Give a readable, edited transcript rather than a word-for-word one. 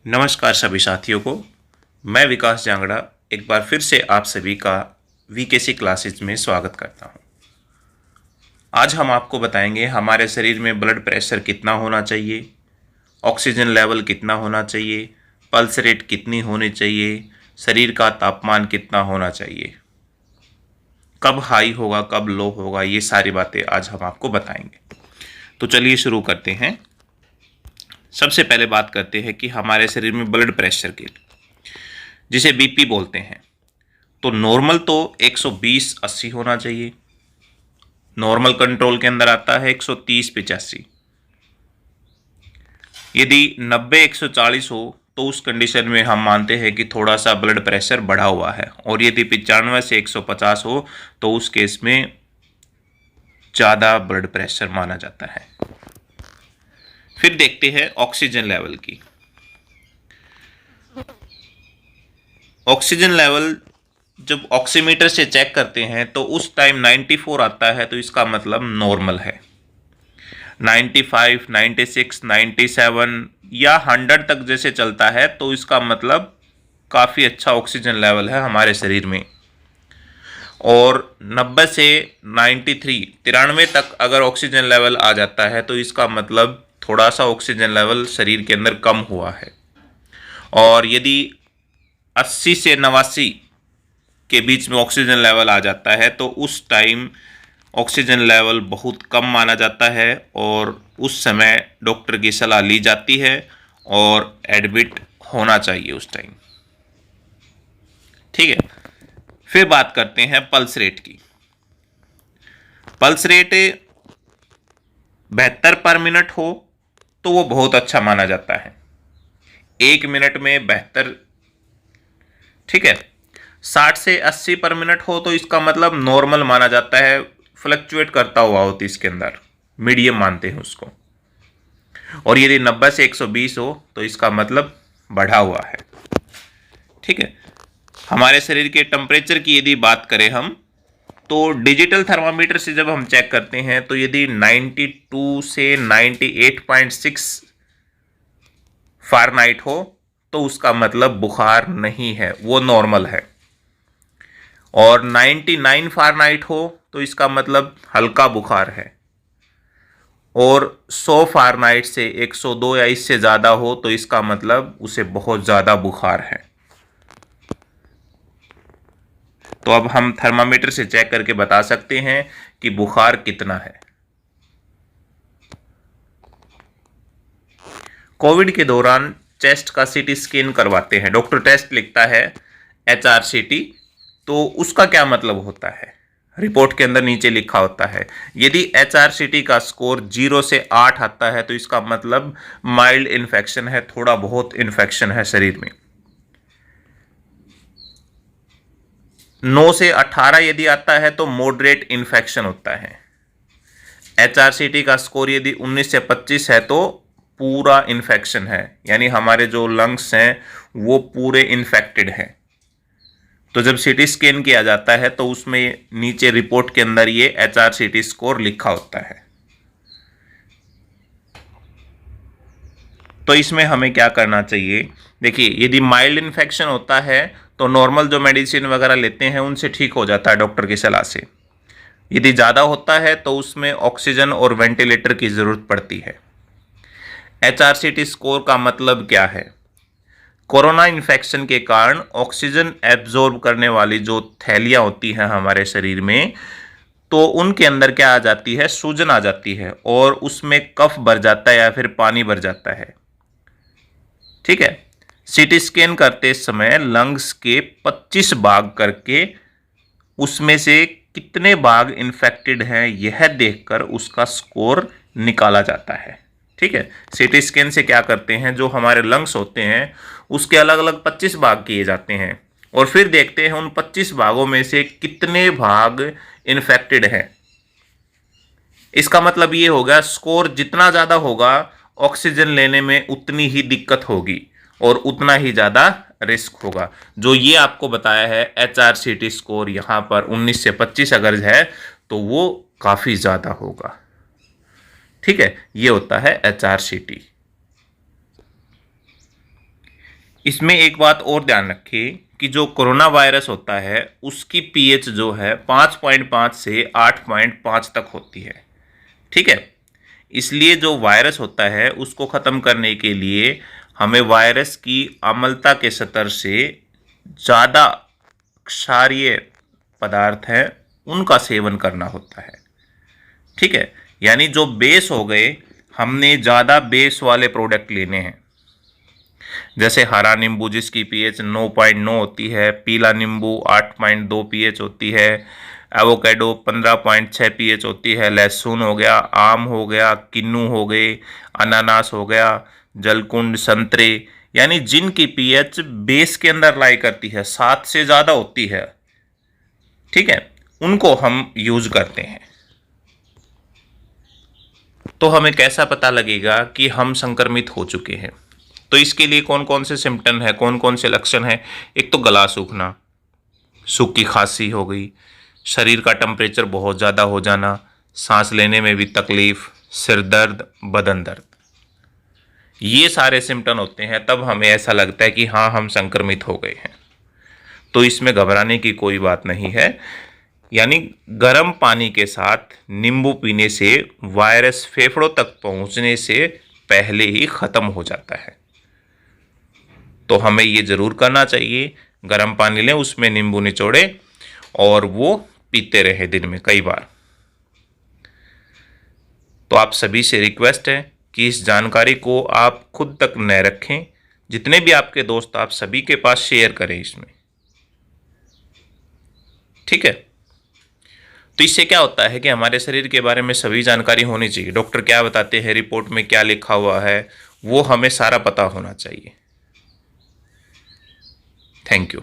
नमस्कार सभी साथियों को। मैं विकास जांगड़ा एक बार फिर से आप सभी का वीकेसी क्लासेज में स्वागत करता हूं। आज हम आपको बताएंगे हमारे शरीर में ब्लड प्रेशर कितना होना चाहिए, ऑक्सीजन लेवल कितना होना चाहिए, पल्स रेट कितनी होनी चाहिए, शरीर का तापमान कितना होना चाहिए, कब हाई होगा कब लो होगा, ये सारी बातें आज हम आपको बताएंगे। तो चलिए शुरू करते हैं। सबसे पहले बात करते हैं कि हमारे शरीर में ब्लड प्रेशर की, जिसे बीपी बोलते हैं, तो नॉर्मल तो 120/80 होना चाहिए। नॉर्मल कंट्रोल के अंदर आता है 130/85। यदि 90/140 हो तो उस कंडीशन में हम मानते हैं कि थोड़ा सा ब्लड प्रेशर बढ़ा हुआ है, और यदि 95/150 हो तो उस केस में ज़्यादा ब्लड प्रेशर माना जाता है। फिर देखते हैं ऑक्सीजन लेवल की। ऑक्सीजन लेवल जब ऑक्सीमीटर से चेक करते हैं तो उस टाइम 94 आता है, तो इसका मतलब नॉर्मल है। 95, 96, 97 या 100 तक जैसे चलता है तो इसका मतलब काफ़ी अच्छा ऑक्सीजन लेवल है हमारे शरीर में। और 90 से 93 तक अगर ऑक्सीजन लेवल आ जाता है तो इसका मतलब थोड़ा सा ऑक्सीजन लेवल शरीर के अंदर कम हुआ है। और यदि 80 से 89 के बीच में ऑक्सीजन लेवल आ जाता है तो उस टाइम ऑक्सीजन लेवल बहुत कम माना जाता है, और उस समय डॉक्टर की सलाह ली जाती है और एडमिट होना चाहिए उस टाइम। ठीक है। फिर बात करते हैं पल्स रेट की। पल्स रेट 72/मिनट हो तो वो बहुत अच्छा माना जाता है। 1 मिनट में 72। ठीक है। 60 से 80/मिनट हो तो इसका मतलब नॉर्मल माना जाता है, फ्लक्चुएट करता हुआ हो 30 के अंदर, मीडियम मानते हैं उसको। और यदि 90 से 120 हो तो इसका मतलब बढ़ा हुआ है। ठीक है। हमारे शरीर के टेम्परेचर की यदि बात करें हम, तो डिजिटल थर्मामीटर से जब हम चेक करते हैं तो यदि 92 से 98.6 फ़ारेनहाइट हो तो उसका मतलब बुखार नहीं है, वो नॉर्मल है। और 99 फ़ारेनहाइट हो तो इसका मतलब हल्का बुखार है। और 100 फ़ारेनहाइट से 102 या इससे ज़्यादा हो तो इसका मतलब उसे बहुत ज़्यादा बुखार है। तो अब हम थर्मामीटर से चेक करके बता सकते हैं कि बुखार कितना है। कोविड के दौरान चेस्ट का सीटी स्कैन करवाते हैं, डॉक्टर टेस्ट लिखता है HRCT, तो उसका क्या मतलब होता है? रिपोर्ट के अंदर नीचे लिखा होता है, यदि HRCT का स्कोर 0 से 8 आता है तो इसका मतलब माइल्ड इन्फेक्शन है, थोड़ा बहुत इन्फेक्शन है शरीर में। 9 से 18 यदि आता है तो मॉडरेट इन्फेक्शन होता है। HRCT का स्कोर यदि 19 से 25 है तो पूरा इन्फेक्शन है, यानी हमारे जो लंग्स हैं वो पूरे इन्फेक्टेड हैं। तो जब सीटी स्कैन किया जाता है तो उसमें नीचे रिपोर्ट के अंदर ये HRCT स्कोर लिखा होता है। तो इसमें हमें क्या करना चाहिए? देखिए, यदि माइल्ड इन्फेक्शन होता है तो नॉर्मल जो मेडिसिन वगैरह लेते हैं उनसे ठीक हो जाता है डॉक्टर की सलाह से। यदि ज़्यादा होता है तो उसमें ऑक्सीजन और वेंटिलेटर की ज़रूरत पड़ती है। HRCT स्कोर का मतलब क्या है? कोरोना इन्फेक्शन के कारण ऑक्सीजन एब्जॉर्ब करने वाली जो थैलियाँ होती हैं हमारे शरीर में, तो उनके अंदर क्या आ जाती है? सूजन आ जाती है, और उसमें कफ भर जाता है या फिर पानी भर जाता है। ठीक है। सीटी स्कैन करते समय लंग्स के 25 भाग करके उसमें से कितने भाग इन्फेक्टेड हैं यह देखकर उसका स्कोर निकाला जाता है। ठीक है। सीटी स्कैन से क्या करते हैं, जो हमारे लंग्स होते हैं उसके अलग अलग 25 भाग किए जाते हैं, और फिर देखते हैं उन 25 भागों में से कितने भाग इन्फेक्टेड हैं। इसका मतलब ये होगा, स्कोर जितना ज़्यादा होगा ऑक्सीजन लेने में उतनी ही दिक्कत होगी और उतना ही ज़्यादा रिस्क होगा। जो ये आपको बताया है HRCT स्कोर यहाँ पर 19 से 25 अगर है तो वो काफ़ी ज़्यादा होगा। ठीक है। ये होता है HRCT। इसमें एक बात और ध्यान रखें कि जो कोरोना वायरस होता है उसकी पीएच जो है 5.5 से 8.5 तक होती है। ठीक है, इसलिए जो वायरस होता है उसको ख़त्म करने के लिए हमें वायरस की अम्लता के स्तर से ज़्यादा क्षारीय पदार्थ हैं उनका सेवन करना होता है। ठीक है, यानी जो बेस हो गए, हमने ज़्यादा बेस वाले प्रोडक्ट लेने हैं। जैसे हरा नींबू जिसकी पीएच 9.9 होती है, पीला नींबू 8.2 पीएच होती है, एवोकेडो 15.6 पीएच होती है, लहसुन हो गया, आम हो गया, किन्नू हो गए, अनानास हो गया, जलकुंड, संतरे, यानी जिनकी पीएच बेस के अंदर लाई करती है 7 से ज़्यादा होती है, ठीक है, उनको हम यूज करते हैं। तो हमें कैसा पता लगेगा कि हम संक्रमित हो चुके हैं? तो इसके लिए कौन कौन से सिम्टम है, कौन कौन से लक्षण हैं? एक तो गला सूखना, सूखी खांसी हो गई, शरीर का टेम्परेचर बहुत ज़्यादा हो जाना, सांस लेने में भी तकलीफ, सिर दर्द, बदन दर्द, ये सारे सिम्टम होते हैं। तब हमें ऐसा लगता है कि हाँ, हम संक्रमित हो गए हैं। तो इसमें घबराने की कोई बात नहीं है। यानी गर्म पानी के साथ नींबू पीने से वायरस फेफड़ों तक पहुंचने से पहले ही ख़त्म हो जाता है। तो हमें ये ज़रूर करना चाहिए, गर्म पानी लें, उसमें नींबू निचोड़े और वो पीते रहे दिन में कई बार। तो आप सभी से रिक्वेस्ट है कि इस जानकारी को आप खुद तक न रखें, जितने भी आपके दोस्त आप सभी के पास शेयर करें इसमें। ठीक है, तो इससे क्या होता है कि हमारे शरीर के बारे में सभी जानकारी होनी चाहिए। डॉक्टर क्या बताते हैं, रिपोर्ट में क्या लिखा हुआ है, वो हमें सारा पता होना चाहिए। Thank you.